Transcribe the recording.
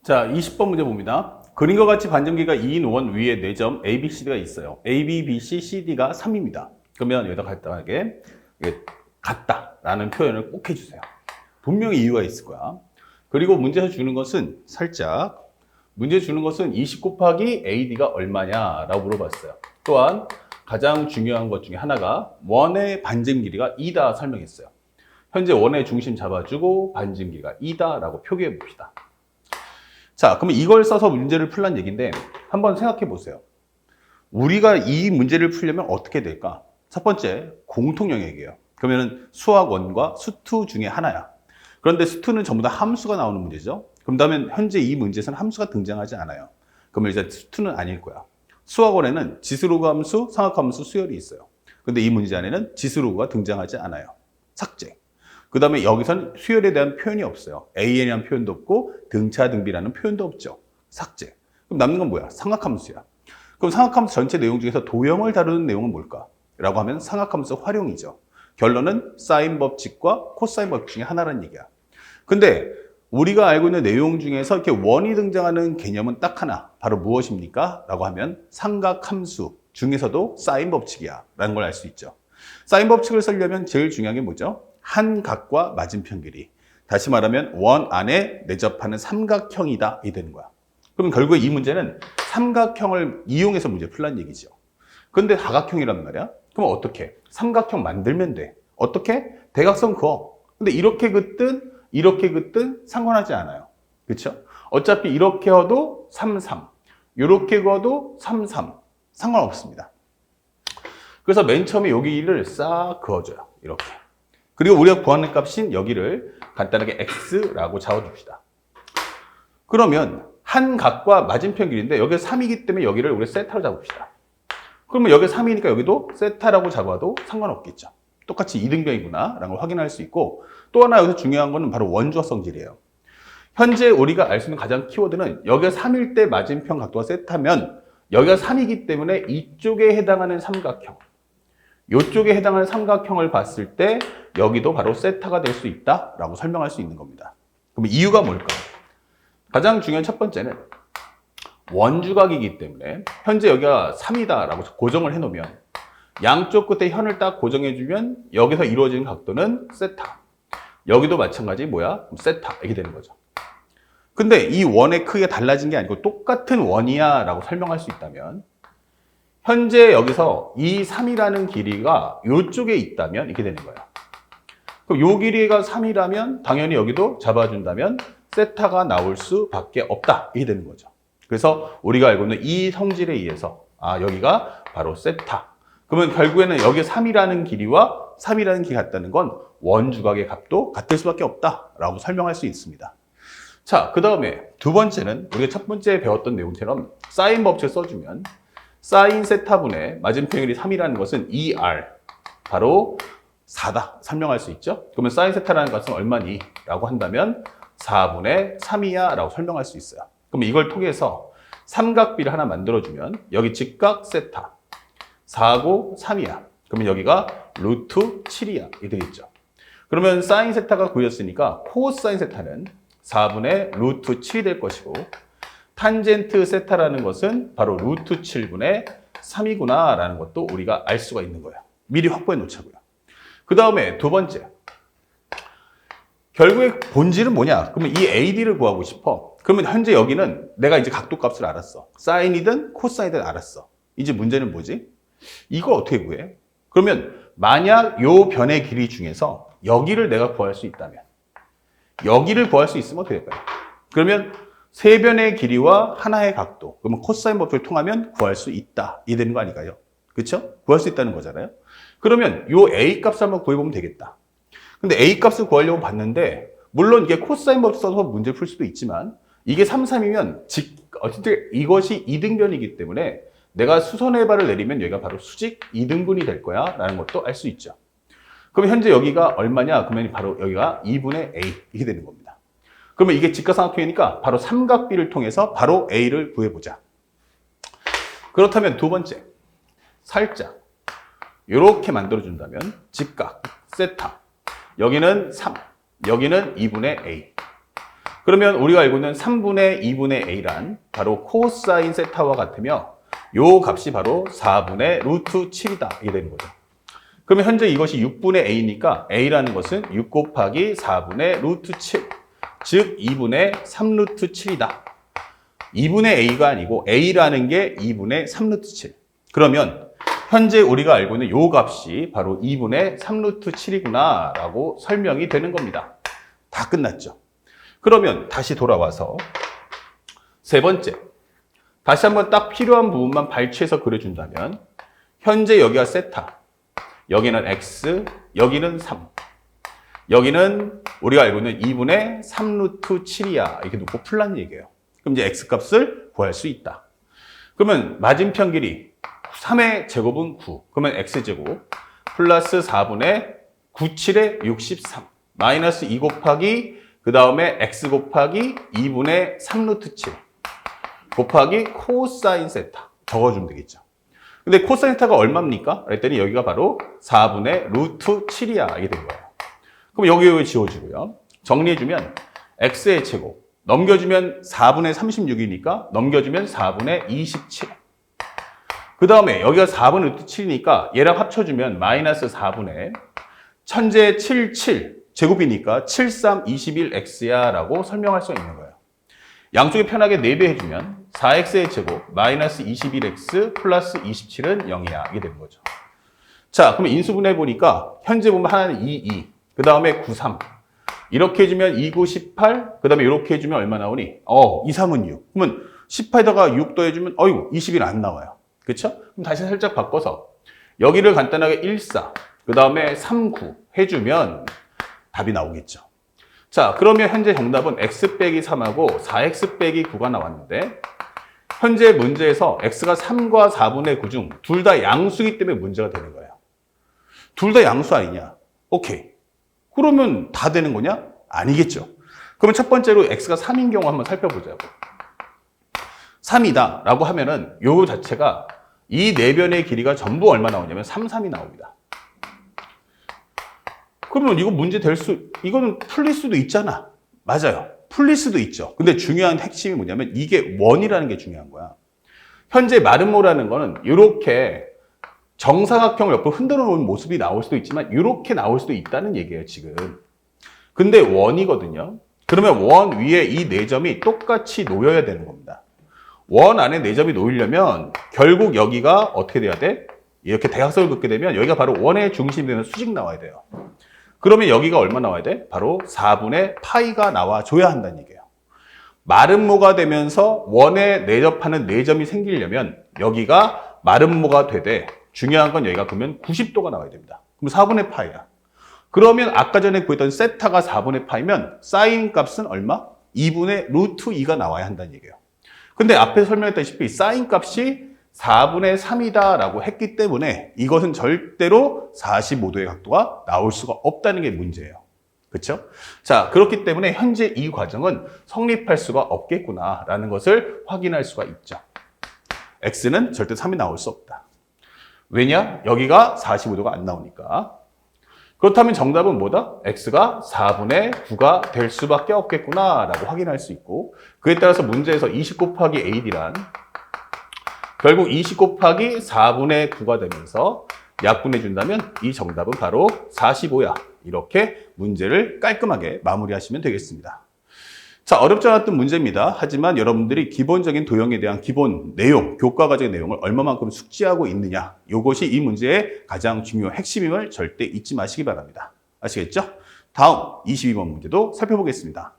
자, 20번 문제 봅니다. 그림과 같이 반전기가 2인 5원 위에 4점 A, B, CD가 있어요. A, B, B, C, CD가 3입니다. 그러면 여기다 간단하게 같다라는 표현을 꼭 해주세요. 분명히 이유가 있을 거야. 그리고 문제에서 주는 것은 살짝 문제 주는 것은 20 곱하기 AD가 얼마냐라고 물어봤어요. 또한 가장 중요한 것 중에 하나가 원의 반증 길이가 2다 설명했어요. 현재 원의 중심 잡아주고 반증 길이가 2다라고 표기해 봅시다. 자, 그러면 이걸 써서 문제를 풀란 얘기인데 한번 생각해 보세요. 우리가 이 문제를 풀려면 어떻게 될까? 첫 번째, 공통 영역이에요. 그러면 수학1과 수2 중에 하나야. 그런데 수2는 전부 다 함수가 나오는 문제죠. 그런다면 현재 이 문제에서는 함수가 등장하지 않아요. 그러면 이제 수2는 아닐 거야. 수학1에는 지수로그 함수, 상학함수, 수열이 있어요. 근데 이 문제 안에는 지수로그가 등장하지 않아요. 삭제. 그 다음에 여기서는 수열에 대한 표현이 없어요. AN이라는 표현도 없고 등차등비라는 표현도 없죠. 삭제. 그럼 남는 건 뭐야? 상학함수야. 그럼 상학함수 전체 내용 중에서 도형을 다루는 내용은 뭘까? 라고 하면 상학함수 활용이죠. 결론은 사인 법칙과 코사인 법칙 중에 하나라는 얘기야. 근데 우리가 알고 있는 내용 중에서 이렇게 원이 등장하는 개념은 딱 하나. 바로 무엇입니까? 라고 하면 삼각함수 중에서도 사인 법칙이야. 라는 걸 알 수 있죠. 사인 법칙을 쓰려면 제일 중요한 게 뭐죠? 한 각과 맞은편 길이. 다시 말하면 원 안에 내접하는 삼각형이다. 이 되는 거야. 그럼 결국에 이 문제는 삼각형을 이용해서 문제 풀란 얘기죠. 근데 다각형이란 말이야? 그럼 어떻게? 삼각형 만들면 돼. 어떻게? 대각선 그어. 근데 이렇게 긋든 상관하지 않아요. 그렇죠? 어차피 이렇게 그어도 3, 3. 이렇게 그어도 3, 3. 상관없습니다. 그래서 맨 처음에 여기를 싹 그어줘요. 이렇게. 그리고 우리가 구하는 값인 여기를 간단하게 x라고 잡아줍시다. 그러면 한 각과 맞은편 길이인데 여기가 3이기 때문에 여기를 우리 세타로 잡읍시다. 그러면 여기가 3이니까 여기도 세타라고 잡아도 상관없겠죠. 똑같이 이등변이구나 라는 걸 확인할 수 있고, 또 하나 여기서 중요한 거는 바로 원주어 성질이에요. 현재 우리가 알 수 있는 가장 키워드는 여기가 3일 때 맞은편 각도가 세타면 여기가 3이기 때문에 이쪽에 해당하는 삼각형, 이쪽에 해당하는 삼각형을 봤을 때 여기도 바로 세타가 될 수 있다라고 설명할 수 있는 겁니다. 그럼 이유가 뭘까? 가장 중요한 첫 번째는 원주각이기 때문에 현재 여기가 3이다라고 고정을 해놓으면 양쪽 끝에 현을 딱 고정해주면 여기서 이루어지는 각도는 세타. 여기도 마찬가지 뭐야? 세타. 이렇게 되는 거죠. 근데 이 원의 크기가 달라진 게 아니고 똑같은 원이야 라고 설명할 수 있다면 현재 여기서 이 3이라는 길이가 이쪽에 있다면 이렇게 되는 거예요. 그럼 이 길이가 3이라면 당연히 여기도 잡아준다면 세타가 나올 수밖에 없다. 이게 되는 거죠. 그래서 우리가 알고 있는 이 성질에 의해서 여기가 바로 세타. 그러면 결국에는 여기 3이라는 길이와 3이라는 길이 같다는 건 원주각의 값도 같을 수밖에 없다라고 설명할 수 있습니다. 자, 그 다음에 두 번째는 우리가 첫 번째 배웠던 내용처럼 사인 법칙을 써주면 사인 세타분의 맞은편 길이 3이라는 것은 2r, 바로 4다 설명할 수 있죠. 그러면 사인 세타라는 것은 얼마니? 라고 한다면 4분의 3이야 라고 설명할 수 있어요. 그럼 이걸 통해서 삼각비를 하나 만들어주면 여기 직각 세타 4고 3이야. 그러면 여기가 루트 7이야. 이 되겠죠. 그러면 사인 세타가 구했으니까 코사인 세타는 4분의 루트 7이 될 것이고 탄젠트 세타라는 것은 바로 루트 7분의 3이구나 라는 것도 우리가 알 수가 있는 거예요. 미리 확보해 놓자고요. 그 다음에 두 번째, 결국에 본질은 뭐냐? 그러면 이 AD를 구하고 싶어. 그러면 현재 여기는 내가 이제 각도 값을 알았어. 사인이든 코사인이든 알았어. 이제 문제는 뭐지? 이걸 어떻게 구해? 그러면 만약 요 변의 길이 중에서 여기를 내가 구할 수 있다면, 여기를 구할 수 있으면 어떻게 될까요? 그러면 세 변의 길이와 하나의 각도, 그러면 코사인 법칙을 통하면 구할 수 있다. 이 되는 거 아닐까요? 그렇죠? 구할 수 있다는 거잖아요. 그러면 요 A 값을 한번 구해보면 되겠다. 근데 A 값을 구하려고 봤는데 물론 이게 코사인 법칙 써서 문제를 풀 수도 있지만 이게 3, 3이면 어쨌든 이것이 이등변이기 때문에 내가 수선의 발을 내리면 여기가 바로 수직 이등분이 될 거야 라는 것도 알 수 있죠. 그럼 현재 여기가 얼마냐? 그러면 바로 여기가 2분의 A 이렇게 되는 겁니다. 그러면 이게 직각삼각형이니까 바로 삼각비를 통해서 바로 A를 구해보자. 그렇다면 두 번째, 살짝 이렇게 만들어준다면 직각 세타, 여기는 3, 여기는 2분의 A. 그러면 우리가 알고 있는 3분의 2분의 a란 바로 코사인 세타와 같으며 요 값이 바로 4분의 루트 7이다. 이게 되는 거죠. 그러면 현재 이것이 6분의 a니까 a라는 것은 6 곱하기 4분의 루트 7, 즉 2분의 3루트 7이다. 2분의 a가 아니고 a라는 게 2분의 3루트 7. 그러면 현재 우리가 알고 있는 요 값이 바로 2분의 3루트 7이구나 라고 설명이 되는 겁니다. 다 끝났죠. 그러면 다시 돌아와서 세 번째, 다시 한번 딱 필요한 부분만 발췌해서 그려준다면 현재 여기가 세타, 여기는 x, 여기는 3, 여기는 우리가 알고 있는 2분의 3루트 7이야 이렇게 놓고 풀란 얘기예요. 그럼 이제 x 값을 구할 수 있다. 그러면 맞은편 길이 3의 제곱은 9, 그러면 x제곱 플러스 4분의 97의 63 마이너스 2 곱하기 그 다음에 x 곱하기 2분의 3루트 7 곱하기 코사인 세타 적어주면 되겠죠. 근데 코사인 세타가 얼마입니까? 그랬더니 여기가 바로 4분의 루트 7이야 이게 된 거예요. 그럼 여기 지워지고요. 정리해주면 x의 제곱 넘겨주면 4분의 36이니까 넘겨주면 4분의 27. 그 다음에 여기가 4분의 루트 7이니까 얘랑 합쳐주면 마이너스 4분의 천재 77 제곱이니까 73, 21x야 라고 설명할 수 있는 거예요. 양쪽에 편하게 4배 해주면 4x의 제곱 마이너스 21x 플러스 27은 0이야. 이게 되는 거죠. 자, 그러면 인수분해 보니까 현재 보면 하나는 22, 그 다음에 93. 이렇게 해주면 29, 18, 그 다음에 이렇게 해주면 얼마 나오니? 2, 3은 6. 그러면 18에다가 6 더해주면, 21 안 나와요. 그쵸? 그럼 다시 살짝 바꿔서 여기를 간단하게 1, 4, 그 다음에 3, 9 해주면 답이 나오겠죠. 자, 그러면 현재 정답은 x 빼기 3하고 4x 빼기 9가 나왔는데 현재 문제에서 x가 3과 4분의 9 중 둘 다 양수이기 때문에 문제가 되는 거예요. 둘 다 양수 아니냐? 오케이. 그러면 다 되는 거냐? 아니겠죠. 그러면 첫 번째로 x가 3인 경우 한번 살펴보자고. 3이다 라고 하면은 요 자체가 이 내변의 길이가 전부 얼마 나오냐면 3, 3이 나옵니다. 그러면 이거 문제 이거는 풀릴 수도 있잖아. 맞아요. 풀릴 수도 있죠. 근데 중요한 핵심이 뭐냐면 이게 원이라는 게 중요한 거야. 현재 마름모라는 거는 이렇게 정사각형을 옆으로 흔들어 놓은 모습이 나올 수도 있지만 이렇게 나올 수도 있다는 얘기예요, 지금. 근데 원이거든요. 그러면 원 위에 이 4점이 똑같이 놓여야 되는 겁니다. 원 안에 4점이 놓이려면 결국 여기가 어떻게 돼야 돼? 이렇게 대각선을 긋게 되면 여기가 바로 원의 중심이 되는 수직 나와야 돼요. 그러면 여기가 얼마 나와야 돼? 바로 4분의 파이가 나와줘야 한다는 얘기예요. 마름모가 되면서 원에 내접하는 4점이 생기려면 여기가 마름모가 되되 중요한 건 여기가 그러면 90도가 나와야 됩니다. 그럼 4분의 파이야. 그러면 아까 전에 구했던 세타가 4분의 파이면 사인 값은 얼마? 2분의 루트 2가 나와야 한다는 얘기예요. 근데 앞에 설명했다시피 사인 값이 4분의 3이다 라고 했기 때문에 이것은 절대로 45도의 각도가 나올 수가 없다는 게 문제예요. 그렇죠? 자, 그렇기 때문에 현재 이 과정은 성립할 수가 없겠구나 라는 것을 확인할 수가 있죠. x는 절대 3이 나올 수 없다. 왜냐? 여기가 45도가 안 나오니까. 그렇다면 정답은 뭐다? x가 4분의 9가 될 수밖에 없겠구나 라고 확인할 수 있고, 그에 따라서 문제에서 20 곱하기 ad란 결국 20 곱하기 4분의 9가 되면서 약분해 준다면 이 정답은 바로 45야. 이렇게 문제를 깔끔하게 마무리하시면 되겠습니다. 자, 어렵지 않았던 문제입니다. 하지만 여러분들이 기본적인 도형에 대한 기본 내용, 교과 과정의 내용을 얼마만큼 숙지하고 있느냐, 이것이 이 문제의 가장 중요한 핵심임을 절대 잊지 마시기 바랍니다. 아시겠죠? 다음 22번 문제도 살펴보겠습니다.